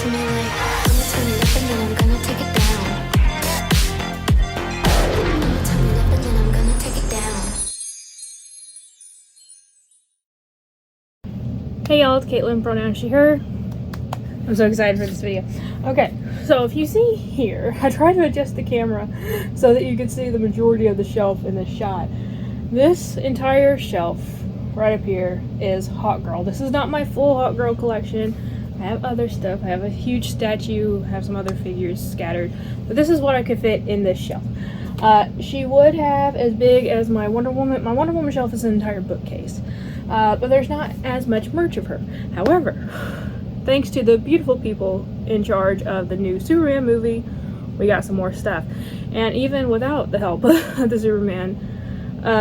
to me like, I'ma turn it up and then I'm gonna take it down. I'ma turn it up and then I'm gonna take it down. Hey y'all, it's Caitlin, pronoun she, her. I'm so excited for this video. Okay, so if you see here, I tried to adjust the camera so that you can see the majority of the shelf in this shot. This entire shelf right up here is Hawkgirl. This is not my full Hawkgirl collection. I have other stuff. I have a huge statue, I have some other figures scattered, but this is what I could fit in this shelf. She would have as big as my Wonder Woman. My Wonder Woman shelf is an entire bookcase, but there's not as much merch of her. However, thanks to the beautiful people in charge of the new Superman movie, we got some more stuff. And even without the help of the Superman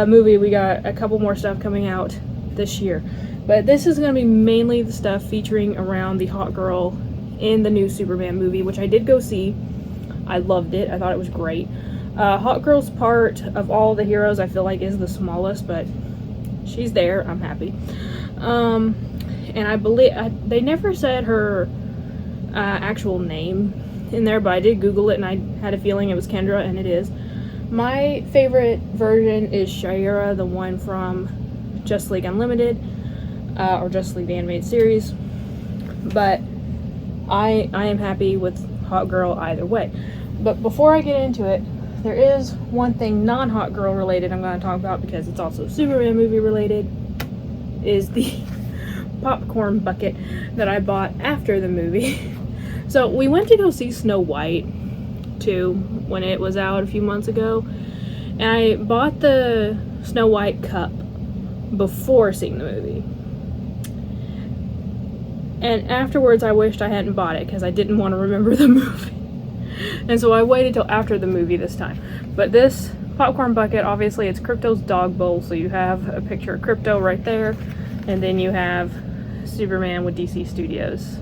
movie, we got a couple more stuff coming out this year. But this is going to be mainly the stuff featuring around the Hawkgirl in the new Superman movie, which I did go see. I loved it. I thought it was great. Hawkgirl's part of all the heroes I feel like is the smallest, but she's there. I'm happy. And I believe they never said her actual name in there, but I did Google it and I had a feeling it was Kendra, and it is. My favorite version is Shayera, the one from Justice League Unlimited, or Justice League the Animated Series. But I am happy with Hawkgirl either way. But before I get into it, there is one thing non-Hawkgirl related I'm going to talk about, because it's also Superman movie related, is the popcorn bucket that I bought after the movie. So we went to go see Snow White 2 when it was out a few months ago, and I bought the Snow White cup before seeing the movie. And afterwards I wished I hadn't bought it because I didn't want to remember the movie. And so I waited till after the movie this time. But this popcorn bucket, obviously it's Crypto's dog bowl, so you have a picture of Crypto right there, and then you have Superman with DC Studios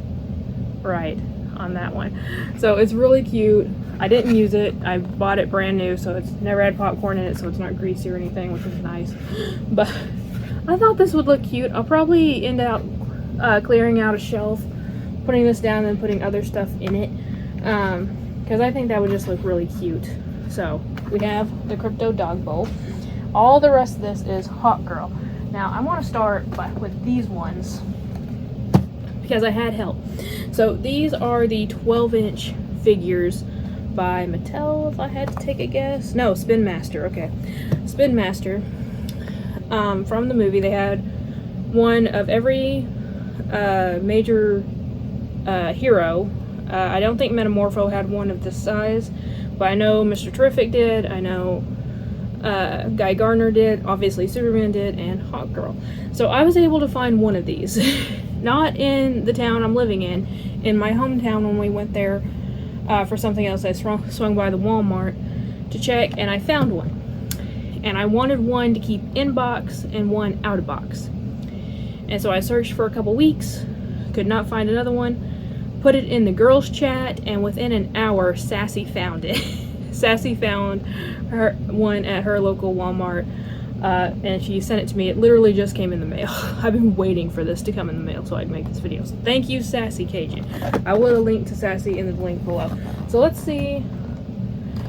right on that one. So it's really cute. I didn't use it. I bought it brand new, so it's never had popcorn in it, so it's not greasy or anything, which is nice. But I thought this would look cute. I'll probably end up clearing out a shelf, putting this down, and putting other stuff in it, because I think that would just look really cute. So we have the Crypto dog bowl. All the rest of this is Hawkgirl. Now I want to start with these ones because I had help. So these are the 12-inch figures by Mattel, if I had to take a guess. No, Spin Master. Okay, Spin Master. From the movie, they had one of every major hero. I don't think Metamorpho had one of this size, but I know Mr. Terrific did. I know Guy Gardner did. Obviously Superman did, and Hawkgirl. So I was able to find one of these. Not in the town I'm living in my hometown when we went there for something else. I swung by the Walmart to check, and I found one. And I wanted one to keep in box and one out of box. And so I searched for a couple weeks, could not find another one, put it in the girls chat, and within an hour Sassy found it. Sassy found her one at her local Walmart, and she sent it to me. It literally just came in the mail. I've been waiting for this to come in the mail so I can make this video. So thank you, Sassy Cajun. I will have linked to Sassy in the link below. So let's see.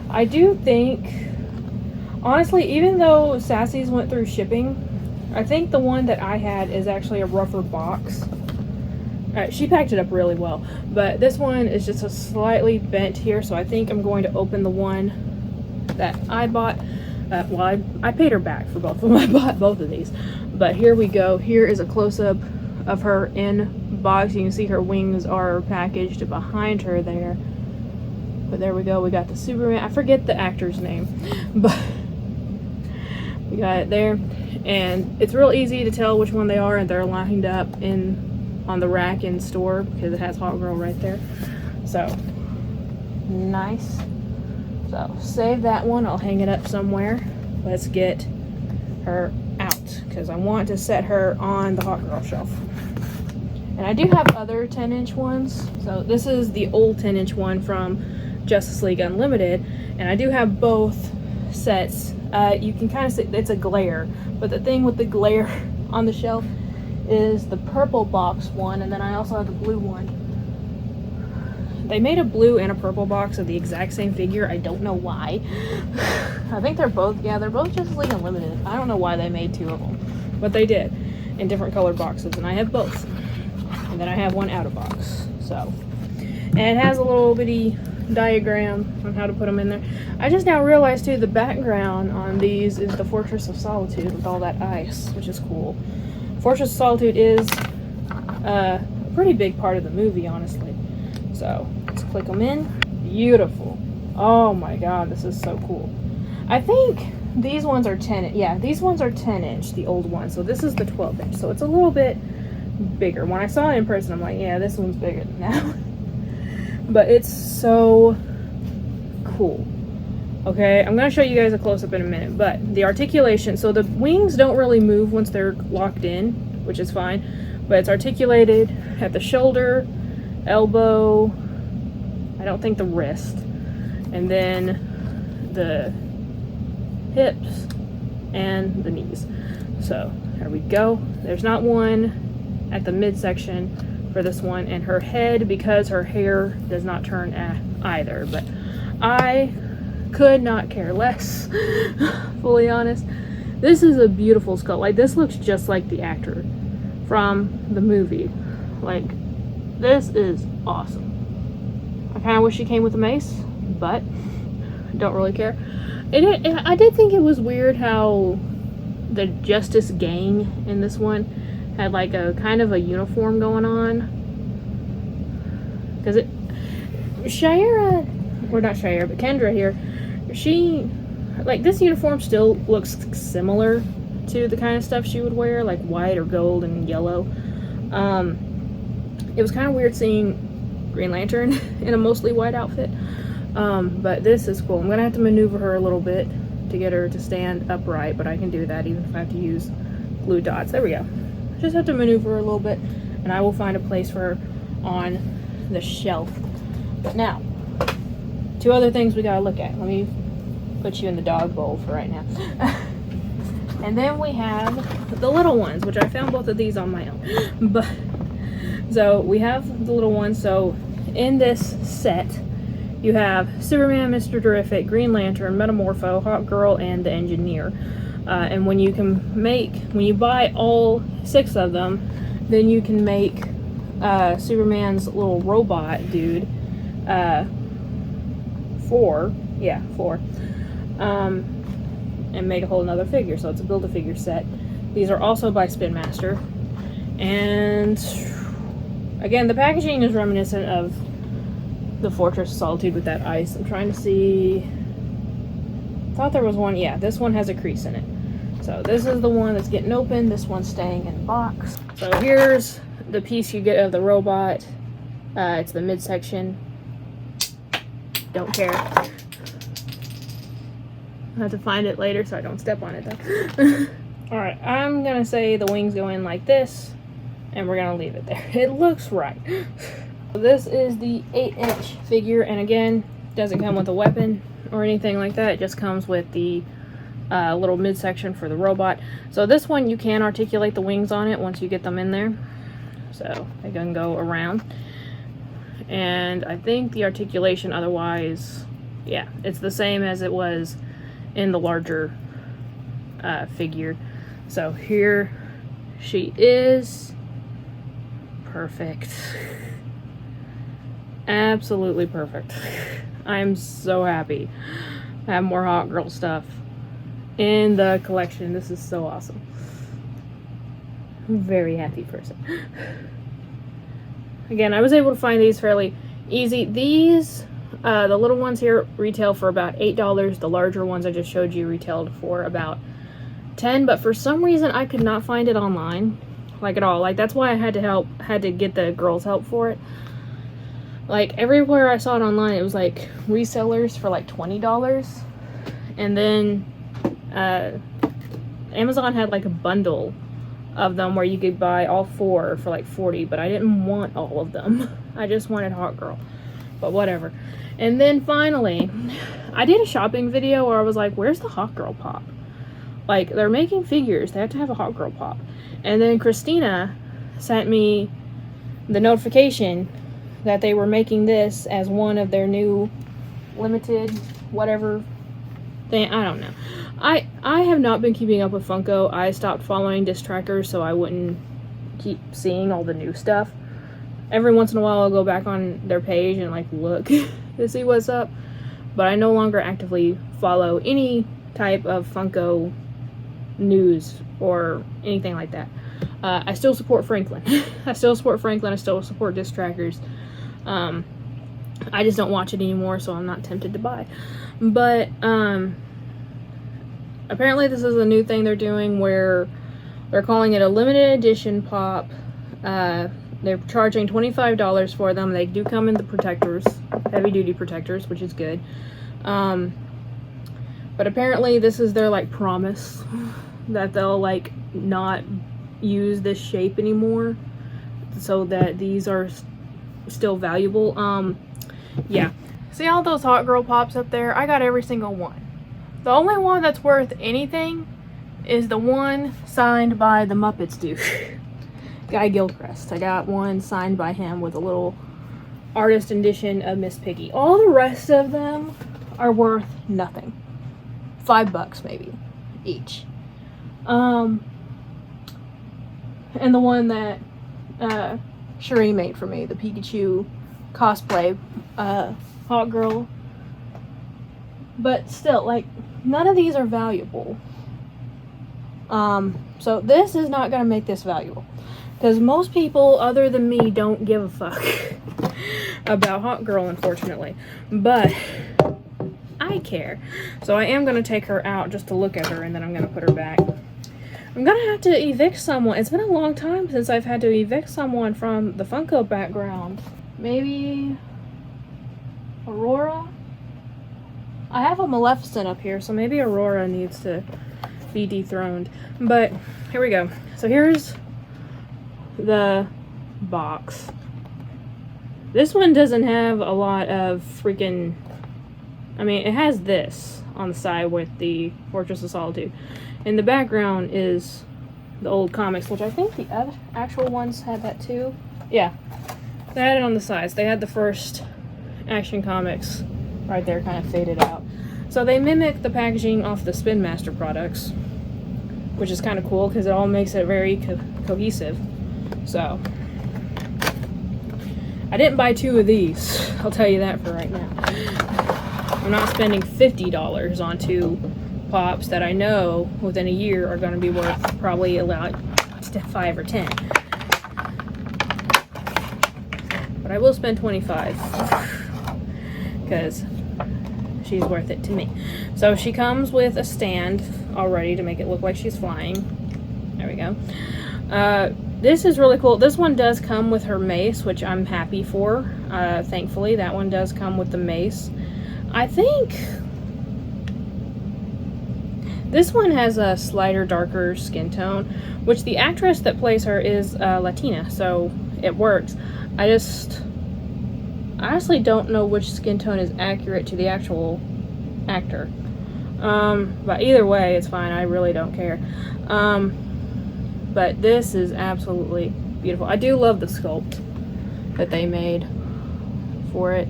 I do think, honestly, even though Sassy's went through shipping, I think the one that I had is actually a rougher box. She packed it up really well, but this one is just a slightly bent here, so I think I'm going to open the one that I bought. Well, I paid her back for both of them. I bought both of these. But here we go. Here is a close-up of her in box. You can see her wings are packaged behind her there. But there we go. We got the Superman. I forget the actor's name, but we got it there. And it's real easy to tell which one they are, and they're lined up on the rack in store because it has Hawkgirl right there. So nice. So save that one. I'll hang it up somewhere. Let's get her out because I want to set her on the Hawkgirl shelf. And I do have other 10-inch ones. So this is the old 10-inch one from Justice League Unlimited, and I do have both sets. You can kind of see it's a glare, but the thing with the glare on the shelf is the purple box one, and then I also have the blue one. They made a blue and a purple box of the exact same figure. I don't know why. I think they're both Justice League Unlimited. I don't know why they made 2 of them, but they did in different colored boxes, and I have both. And then I have one out of box. So, and it has a little bitty diagram on how to put them in there. I just now realized too, the background on these is the Fortress of Solitude with all that ice, which is cool. Fortress of Solitude is a pretty big part of the movie, honestly. So let's click them in. Beautiful. Oh my god, this is so cool. I think these ones are 10. Yeah, these ones are 10-inch, the old ones. So this is the 12-inch. So it's a little bit bigger. When I saw it in person, I'm like, yeah, this one's bigger than that one. But it's so cool. Okay, I'm gonna show you guys a close-up in a minute, but the articulation, so the wings don't really move once they're locked in, which is fine, but it's articulated at the shoulder, elbow, I don't think the wrist, and then the hips and the knees. So there we go. There's not one at the midsection for this one, and her head, because her hair does not turn either, but I could not care less. Fully honest, this is a beautiful skull. Like, this looks just like the actor from the movie. Like, this is awesome. I kind of wish she came with a mace, but don't really care. I did think it was weird how the Justice Gang in this one had like a kind of a uniform going on, because Shira, or not Shira, but Kendra here, she, like, this uniform still looks similar to the kind of stuff she would wear, like white or gold and yellow. It was kind of weird seeing Green Lantern in a mostly white outfit, but this is cool. I'm gonna have to maneuver her a little bit to get her to stand upright, but I can do that even if I have to use glue dots. There we go. Just have to maneuver her a little bit, and I will find a place for her on the shelf. But now, 2 other things we gotta look at. Let me put you in the dog bowl for right now. And then we have the little ones, which I found both of these on my own. But so we have the little ones. So in this set, you have Superman, Mr. Terrific, Green Lantern, Metamorpho, Hawkgirl, and the Engineer. And when you buy all 6 of them, then you can make Superman's little robot dude, 4, and make a whole another figure. So it's a Build-A-Figure set. These are also by Spin Master, and again, the packaging is reminiscent of the Fortress of Solitude with that ice. I'm trying to see. Thought there was one. Yeah, this one has a crease in it. So this is the one that's getting open. This one's staying in the box. So here's the piece you get of the robot. It's the midsection. Don't care. I'll have to find it later so I don't step on it though. Alright, I'm gonna say the wings go in like this, and we're gonna leave it there. It looks right. This is the 8-inch figure, and again, doesn't come with a weapon or anything like that. It just comes with the little midsection for the robot. So this one, you can articulate the wings on it once you get them in there. So they can go around. And I think the articulation otherwise, yeah, it's the same as it was in the larger figure. So here she is. Perfect. Absolutely perfect. I'm so happy I have more Hawkgirl stuff in the collection. This is so awesome. I'm a very happy person. Again, I was able to find these fairly easy. These, the little ones here retail for about $8. The larger ones I just showed you retailed for about $10, but for some reason I could not find it online, like at all. Like, that's why I had to get the girls help for it. Like, everywhere I saw it online, it was like resellers for like $20, and then Amazon had like a bundle of them where you could buy all 4 for like $40, but I didn't want all of them. I just wanted Hawkgirl, but whatever. And then finally, I did a shopping video where I was like, where's the Hawkgirl pop? Like, they're making figures, they have to have a Hawkgirl pop. And then Christina sent me the notification that they were making this as one of their new limited whatever thing. I don't know. I have not been keeping up with Funko. I stopped following disc trackers so I wouldn't keep seeing all the new stuff. Every once in a while I'll go back on their page and like look to see what's up, but I no longer actively follow any type of Funko news or anything like that. I still support Franklin. I still support Franklin. I still support disc trackers. I just don't watch it anymore, so I'm not tempted to buy. But apparently this is a new thing they're doing where they're calling it a limited edition pop. They're charging $25 for them. They do come in the protectors, heavy duty protectors, which is good. But apparently this is their like promise that they'll like not use this shape anymore, so that these are still valuable. Yeah. See all those Hawkgirl pops up there? I got every single one. The only one that's worth anything is the one signed by the Muppets dude. Guy Gilchrist. I got one signed by him with a little artist edition of Miss Piggy. All the rest of them are worth nothing. $5 maybe each. And the one that Cherie made for me, the Pikachu cosplay Hawkgirl. But still, like, none of these are valuable. So this is not going to make this valuable. Because most people, other than me, don't give a fuck about Hawkgirl, unfortunately. But I care. So I am going to take her out just to look at her, and then I'm going to put her back. I'm going to have to evict someone. It's been a long time since I've had to evict someone from the Funko background. Maybe Aurora? I have a Maleficent up here, so maybe Aurora needs to be dethroned. But here we go. So here's the box. This one doesn't have a lot of freaking... I mean, it has this on the side with the Fortress of Solitude. In the background is the old comics, which I think the other actual ones had that too. Yeah, they had it on the sides. They had the first Action Comics right there, kind of faded out. So they mimic the packaging off the Spin Master products, which is kind of cool because it all makes it very cohesive. So I didn't buy 2 of these. I'll tell you that for right now. I'm not spending $50 on 2 pops that I know within a year are going to be worth probably about 5 or 10. But I will spend 25 because she's worth it to me. So she comes with a stand already to make it look like she's flying. There we go. This is really cool. This one does come with her mace, which I'm happy for. Thankfully, that one does come with the mace. I think this one has a slighter, darker skin tone, which the actress that plays her is Latina, so it works. I honestly don't know which skin tone is accurate to the actual actor. But either way, it's fine. I really don't care. But this is absolutely beautiful. I do love the sculpt that they made for it.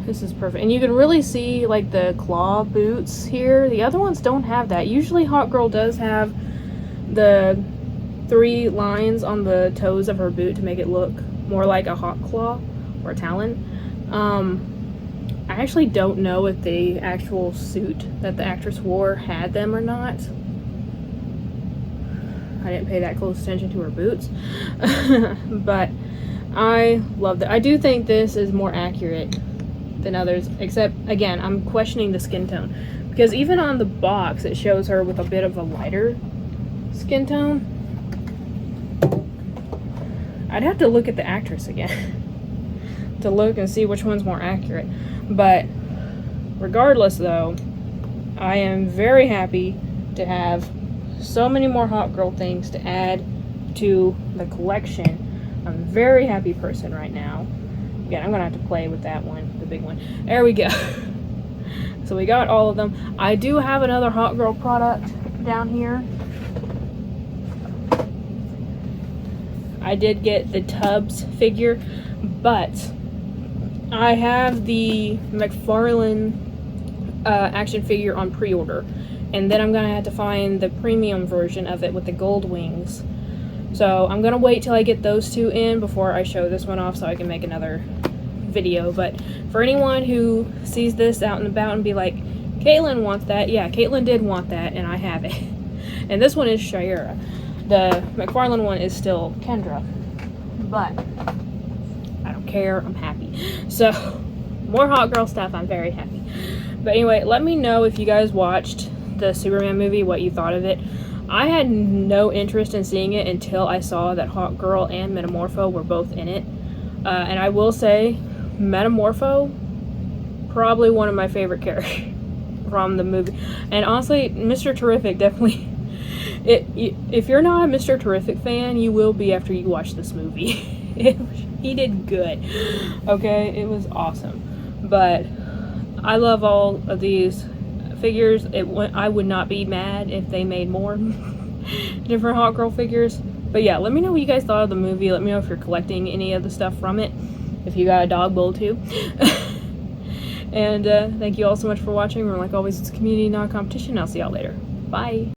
This is perfect. And you can really see like the claw boots here. The other ones don't have that. Usually Hawkgirl does have the 3 lines on the toes of her boot to make it look more like a hawk claw or a talon. I actually don't know if the actual suit that the actress wore had them or not. I didn't pay that close attention to her boots. But I love that. I do think this is more accurate than others, except again I'm questioning the skin tone, because even on the box it shows her with a bit of a lighter skin tone. I'd have to look at the actress again to look and see which one's more accurate. But regardless though, I am very happy to have so many more Hawkgirl things to add to the collection. I'm a very happy person right now. Again, I'm gonna have to play with that one, the big one. There we go. So we got all of them. I do have another Hawkgirl product down here. I did get the Tubbs figure, but I have the McFarlane action figure on pre-order, and then I'm gonna have to find the premium version of it with the gold wings. So I'm gonna wait till I get those two in before I show this one off so I can make another video. But for anyone who sees this out and about and be like, Caitlin wants that, yeah, Caitlin did want that, and I have it. And this one is Shira. The McFarlane one is still Kendra, but I don't care, I'm happy. So more Hawkgirl stuff, I'm very happy. But anyway, let me know if you guys watched the Superman movie, what you thought of it. I had no interest in seeing it until I saw that Hawkgirl and Metamorpho were both in it. And I will say, Metamorpho, probably one of my favorite characters from the movie. And honestly, Mr. Terrific definitely... if you're not a Mr. Terrific fan, you will be after you watch this movie. He did good. Okay, it was awesome. But I love all of these figures. I would not be mad if they made more different Hawkgirl figures. But yeah, let me know what you guys thought of the movie. Let me know if you're collecting any of the stuff from it. If you got a dog bowl too. And thank you all so much for watching. Remember, like always, it's a community, not a competition. I'll see y'all later. Bye.